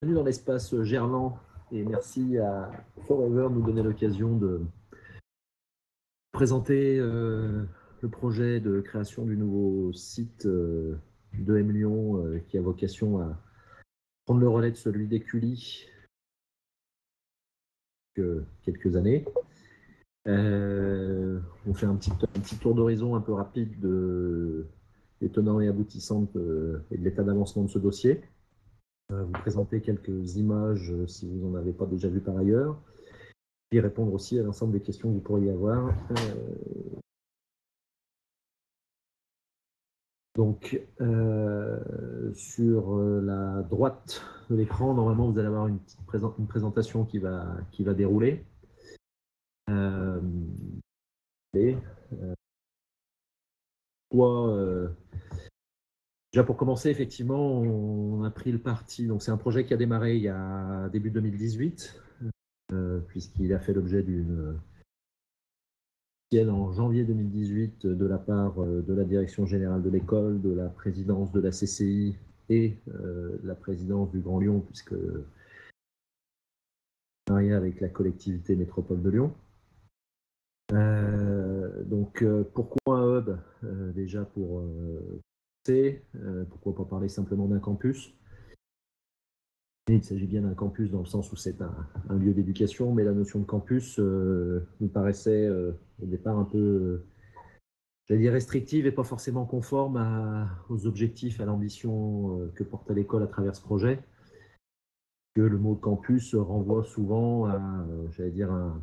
Bienvenue dans l'espace Gerland et merci à Forever de nous donner l'occasion de présenter le projet de création du nouveau site de M Lyon qui a vocation à prendre le relais de celui d'Écully quelques années. On fait un petit tour d'horizon un peu rapide des tenants et aboutissants et de l'état d'avancement de ce dossier. Vous présenter quelques images si vous n'en avez pas déjà vu par ailleurs. Et répondre aussi à l'ensemble des questions que vous pourriez avoir. Donc, sur la droite de l'écran, normalement, vous allez avoir une présentation qui va dérouler. Déjà pour commencer, effectivement, on a pris le parti. Donc, c'est un projet qui a démarré il y a début 2018, puisqu'il a fait l'objet d'une en janvier 2018 de la part de la direction générale de l'école, de la présidence de la CCI et la présidence du Grand Lyon, puisque marié avec la collectivité métropole de Lyon. Donc pourquoi un hub déjà pour pourquoi pas parler simplement d'un campus? Il s'agit bien d'un campus dans le sens où c'est un lieu d'éducation, mais la notion de campus nous paraissait au départ un peu j'allais dire restrictive et pas forcément conforme aux objectifs, à l'ambition que porte l'école à travers ce projet. Que le mot campus renvoie souvent à, j'allais dire, un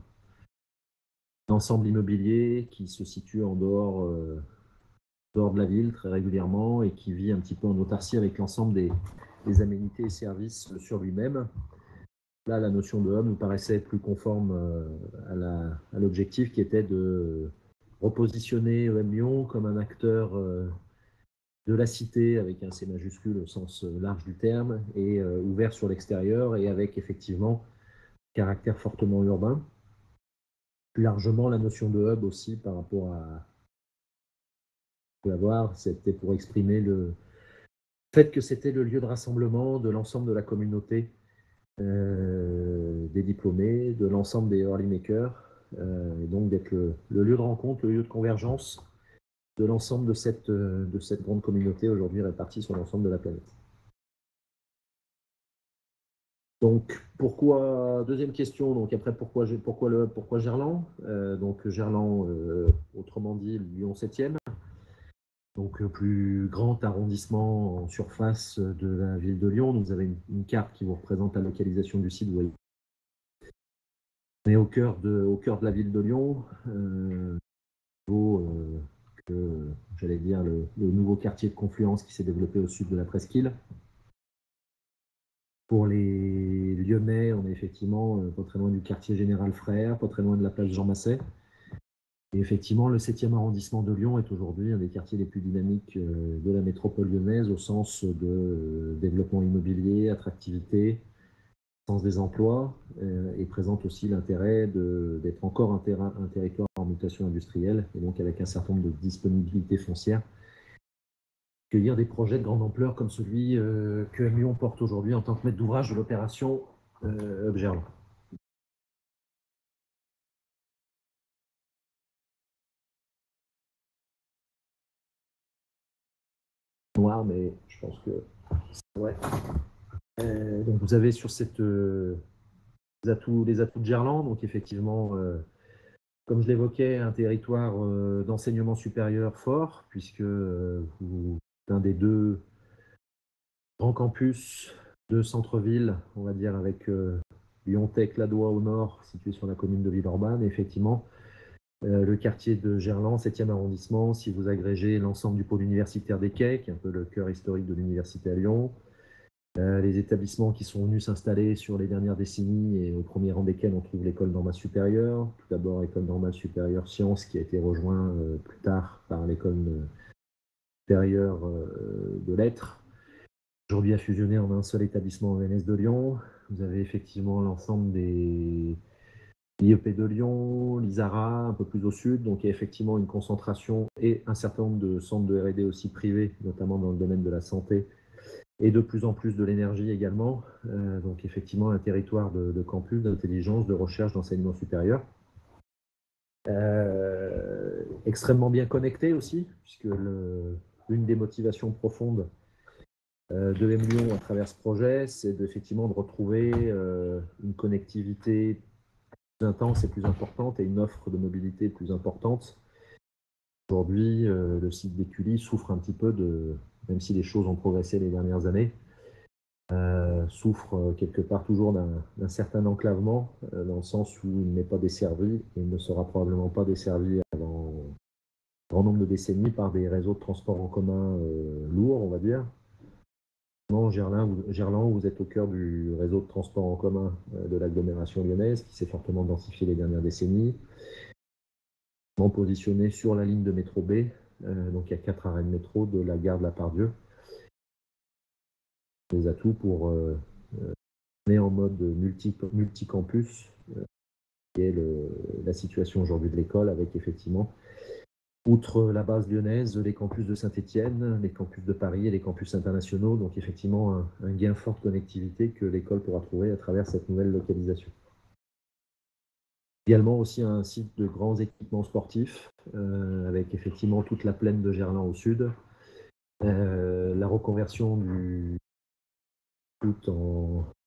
ensemble immobilier qui se situe en dehors de la ville très régulièrement et qui vit un petit peu en autarcie avec l'ensemble des aménités et services sur lui-même. Là, la notion de hub nous paraissait plus conforme à l'objectif qui était de repositionner EM Lyon comme un acteur de la cité avec un C majuscule au sens large du terme et ouvert sur l'extérieur et avec effectivement caractère fortement urbain. Plus largement, la notion de hub aussi par rapport à avoir, c'était pour exprimer le fait que c'était le lieu de rassemblement de l'ensemble de la communauté des diplômés, de l'ensemble des early makers, et donc d'être le lieu de rencontre, le lieu de convergence de l'ensemble de cette grande communauté aujourd'hui répartie sur l'ensemble de la planète. Donc, deuxième question, donc après, pourquoi le hub, pourquoi Gerland? Donc, Gerland, autrement dit, Lyon 7e, donc le plus grand arrondissement en surface de la ville de Lyon. Donc, vous avez une carte qui vous représente la localisation du site. Vous voyez. On est au cœur de la ville de Lyon, j'allais dire, le nouveau quartier de confluence qui s'est développé au sud de la presqu'île. Pour les Lyonnais, on est effectivement pas très loin du quartier Général Frère, pas très loin de la place Jean Masset. Et effectivement, le 7e arrondissement de Lyon est aujourd'hui un des quartiers les plus dynamiques de la métropole lyonnaise au sens de développement immobilier, attractivité, sens des emplois, et présente aussi l'intérêt d'être encore un territoire en mutation industrielle, et donc avec un certain nombre de disponibilités foncières. Accueillir des projets de grande ampleur comme celui que Lyon porte aujourd'hui en tant que maître d'ouvrage de l'opération Hub Gerland. Noir, mais je pense que c'est vrai. Donc vous avez sur cette les atouts de Gerland, donc effectivement, comme je l'évoquais, un territoire d'enseignement supérieur fort, puisque vous un des deux grands campus de centre-ville, on va dire, avec Lyon-Tech-Ladois au nord, situé sur la commune de Villeurbanne, et effectivement, le quartier de Gerland, 7e arrondissement, si vous agrégez l'ensemble du pôle universitaire des Quais, qui est un peu le cœur historique de l'université à Lyon, les établissements qui sont venus s'installer sur les dernières décennies et au premier rang desquels on trouve l'école normale supérieure. Tout d'abord, l'école normale supérieure Sciences qui a été rejoint plus tard par l'école supérieure de lettres. Aujourd'hui a fusionné en un seul établissement ENS de Lyon. Vous avez effectivement l'ensemble des l'IEP de Lyon, l'ISARA un peu plus au sud, donc il y a effectivement une concentration et un certain nombre de centres de R&D aussi privés, notamment dans le domaine de la santé, et de plus en plus de l'énergie également. Donc effectivement, un territoire de campus, d'intelligence, de recherche, d'enseignement supérieur. Extrêmement bien connecté aussi, puisque l'une des motivations profondes de M Lyon à travers ce projet, c'est effectivement de retrouver une connectivité plus intense et plus importante et une offre de mobilité plus importante. Aujourd'hui, le site d'Écully souffre un petit peu même si les choses ont progressé les dernières années, souffre quelque part toujours d'un certain enclavement, dans le sens où il n'est pas desservi et il ne sera probablement pas desservi avant un grand nombre de décennies par des réseaux de transport en commun lourds, on va dire. Gerland, vous êtes au cœur du réseau de transport en commun de l'agglomération lyonnaise, qui s'est fortement densifié les dernières décennies, positionné sur la ligne de métro B. Donc il y a 4 arrêts de métro de la gare de la Part-Dieu. Des atouts pour aller en mode multicampus, qui est la situation aujourd'hui de l'école, avec effectivement, outre la base lyonnaise, les campus de Saint-Étienne, les campus de Paris et les campus internationaux. Donc effectivement, un gain fort de connectivité que l'école pourra trouver à travers cette nouvelle localisation. Également aussi un site de grands équipements sportifs, avec effectivement toute la plaine de Gerland au sud, la reconversion du foot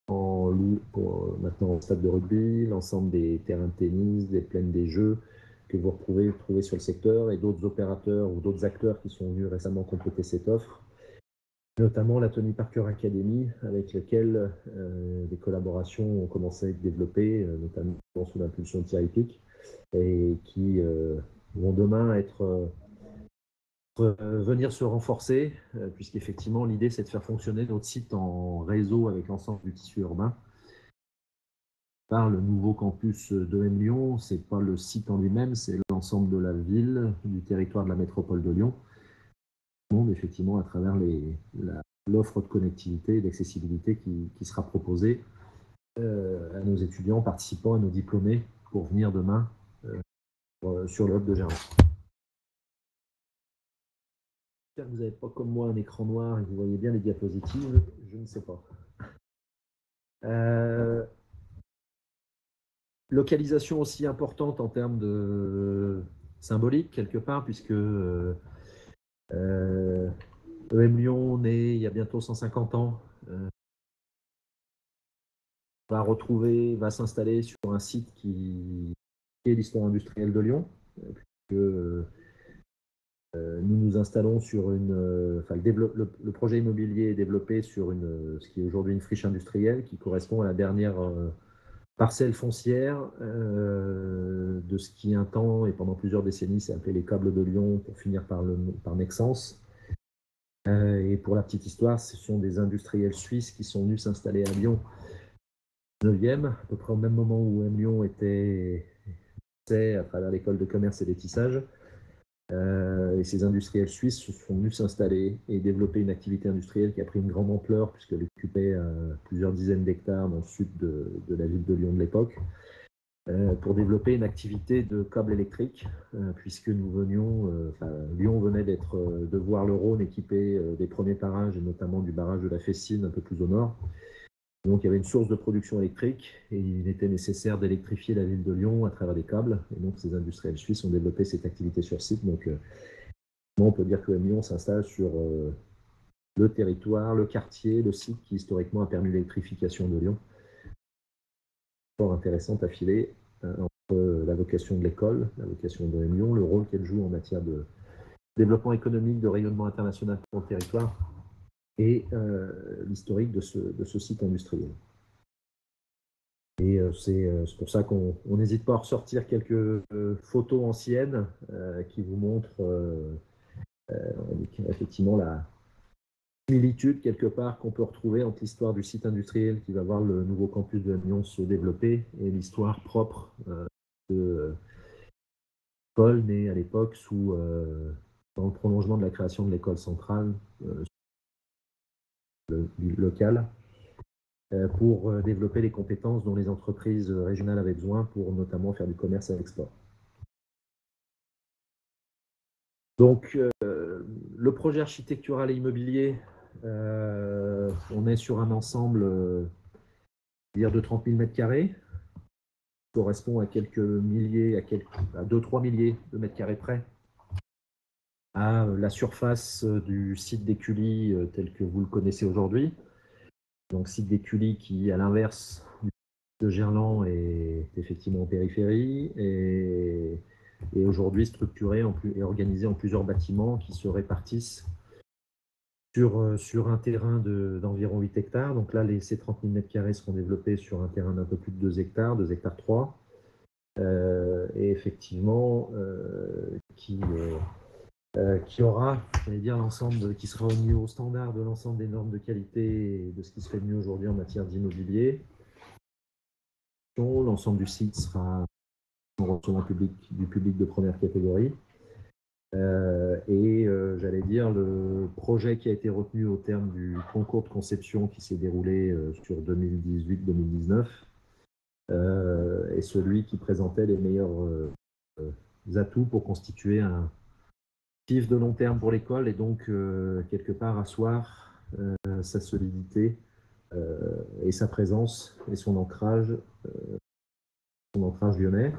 pour maintenant au stade de rugby, l'ensemble des terrains de tennis, des plaines des jeux que vous retrouvez sur le secteur, et d'autres opérateurs ou d'autres acteurs qui sont venus récemment compléter cette offre, notamment la Tony Parker Academy, avec laquelle des collaborations ont commencé à être développées, notamment sous l'impulsion de Thierry Pic, et qui vont demain venir se renforcer, puisqu'effectivement l'idée c'est de faire fonctionner notre site en réseau avec l'ensemble du tissu urbain. Par le nouveau campus de M Lyon, c'est pas le site en lui-même, c'est l'ensemble de la ville, du territoire de la métropole de Lyon, effectivement à travers l'offre de connectivité et d'accessibilité qui sera proposée à nos étudiants, participants, à nos diplômés, pour venir demain sur le hub de Gerland. Vous n'avez pas comme moi un écran noir et vous voyez bien les diapositives, je ne sais pas. Localisation aussi importante en termes de symbolique, quelque part, puisque EM Lyon, né il y a bientôt 150 ans, va s'installer sur un site qui est l'histoire industrielle de Lyon, puisque nous nous installons sur le projet immobilier est développé sur ce qui est aujourd'hui une friche industrielle qui correspond à la dernière parcelle foncière de ce qui un temps et pendant plusieurs décennies s'est appelé les Câbles de Lyon, pour finir par Nexans. Et pour la petite histoire, ce sont des industriels suisses qui sont venus s'installer à Lyon, 9e, à peu près au même moment où Lyon était à travers l'école de commerce et des tissages. Et ces industriels suisses sont venus s'installer et développer une activité industrielle qui a pris une grande ampleur, puisqu'elle occupait plusieurs dizaines d'hectares dans le sud de la ville de Lyon de l'époque, pour développer une activité de câbles électriques, puisque Lyon venait de voir le Rhône équipé des premiers barrages, et notamment du barrage de la Fessine un peu plus au nord. Donc il y avait une source de production électrique et il était nécessaire d'électrifier la ville de Lyon à travers des câbles. Et donc ces industriels suisses ont développé cette activité sur site. Donc on peut dire que Lyon s'installe sur le territoire, le quartier, le site qui historiquement a permis l'électrification de Lyon. Fort intéressante à filer entre la vocation de l'école, la vocation de Lyon, le rôle qu'elle joue en matière de développement économique, de rayonnement international pour le territoire, et l'historique de ce site industriel. Et c'est pour ça qu'on n'hésite pas à ressortir quelques photos anciennes qui vous montrent effectivement la similitude quelque part qu'on peut retrouver entre l'histoire du site industriel qui va voir le nouveau campus de Lyon se développer et l'histoire propre de l'école née à l'époque dans le prolongement de la création de l'école centrale locale, pour développer les compétences dont les entreprises régionales avaient besoin pour notamment faire du commerce à l'export. Donc, le projet architectural et immobilier On est sur un ensemble de 30 000 mètres carrés, correspond à quelques milliers, à 2-3 milliers de mètres carrés près, à la surface du site d'Écully tel que vous le connaissez aujourd'hui. Donc site d'Écully qui, à l'inverse de Gerland, est effectivement en périphérie et aujourd'hui structuré et organisé en plusieurs bâtiments qui se répartissent sur un terrain d'environ 8 hectares. Donc là, ces 30 000 mètres carrés seront développés sur un terrain d'un peu plus de 2 hectares, 2 hectares 3. Et effectivement, qui aura, j'allais dire, l'ensemble, qui sera au niveau standard de l'ensemble des normes de qualité et de ce qui se fait de mieux aujourd'hui en matière d'immobilier. L'ensemble du site sera en recevant du public de première catégorie. J'allais dire, le projet qui a été retenu au terme du concours de conception qui s'est déroulé sur 2018-2019 est celui qui présentait les meilleurs atouts pour constituer un actif de long terme pour l'école et donc quelque part asseoir sa solidité et sa présence et son ancrage lyonnais.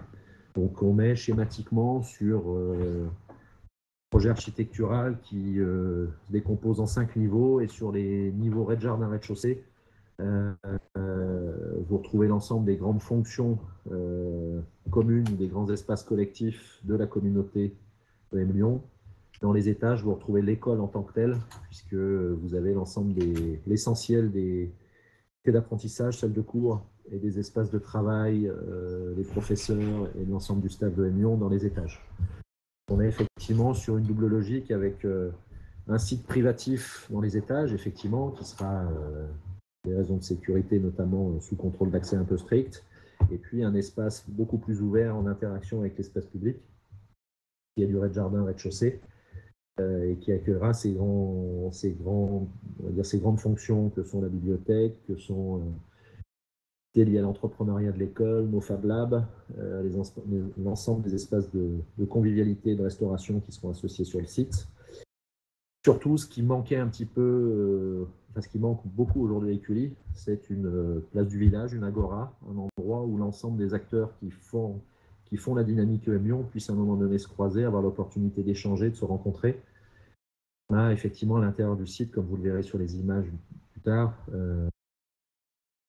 Donc on est schématiquement sur projet architectural qui se décompose en 5 niveaux, et sur les niveaux rez-de-jardin, rez-de-chaussée, vous retrouvez l'ensemble des grandes fonctions communes, des grands espaces collectifs de la communauté EM Lyon. Dans les étages, vous retrouvez l'école en tant que telle, puisque vous avez l'essentiel des d'apprentissage, salles de cours et des espaces de travail, des professeurs et de l'ensemble du staff de EM Lyon dans les étages. On est effectivement sur une double logique avec un site privatif dans les étages, effectivement, qui sera, pour des raisons de sécurité notamment, sous contrôle d'accès un peu strict, et puis un espace beaucoup plus ouvert en interaction avec l'espace public, qui est du rez-de-jardin, rez-de-chaussée, et qui accueillera ces grandes fonctions que sont la bibliothèque, que sont liées à l'entrepreneuriat de l'école, nos Fab Labs, l'ensemble des espaces de convivialité et de restauration qui seront associés sur le site. Surtout, ce qui manquait un petit peu, ce qui manque beaucoup aujourd'hui à Écully, c'est une place du village, une agora, un endroit où l'ensemble des acteurs qui font la dynamique EM Lyon puissent à un moment donné se croiser, avoir l'opportunité d'échanger, de se rencontrer. On a effectivement à l'intérieur du site, comme vous le verrez sur les images plus tard, un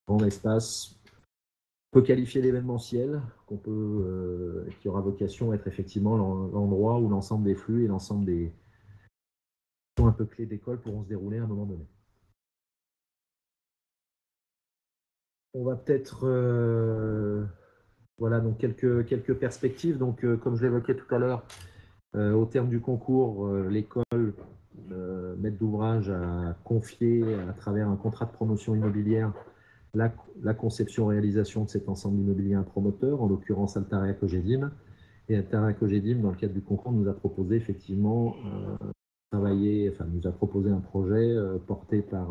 grand espace peut qualifier d'événementiel, qui aura vocation à être effectivement l'endroit où l'ensemble des flux et l'ensemble des un peu clés d'école pourront se dérouler à un moment donné. On va peut-être voilà, donc quelques perspectives. Donc comme je l'évoquais tout à l'heure, au terme du concours, l'école, maître d'ouvrage, a confié à travers un contrat de promotion immobilière la conception-réalisation de cet ensemble immobilier à un promoteur, en l'occurrence Altarea Cogedim. Et Altarea Cogedim, dans le cadre du concours, nous a proposé effectivement nous a proposé un projet porté par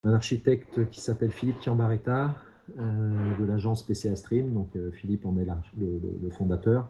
un architecte qui s'appelle Philippe Chiambaretta, de l'agence PCA Stream. Donc Philippe en est le fondateur.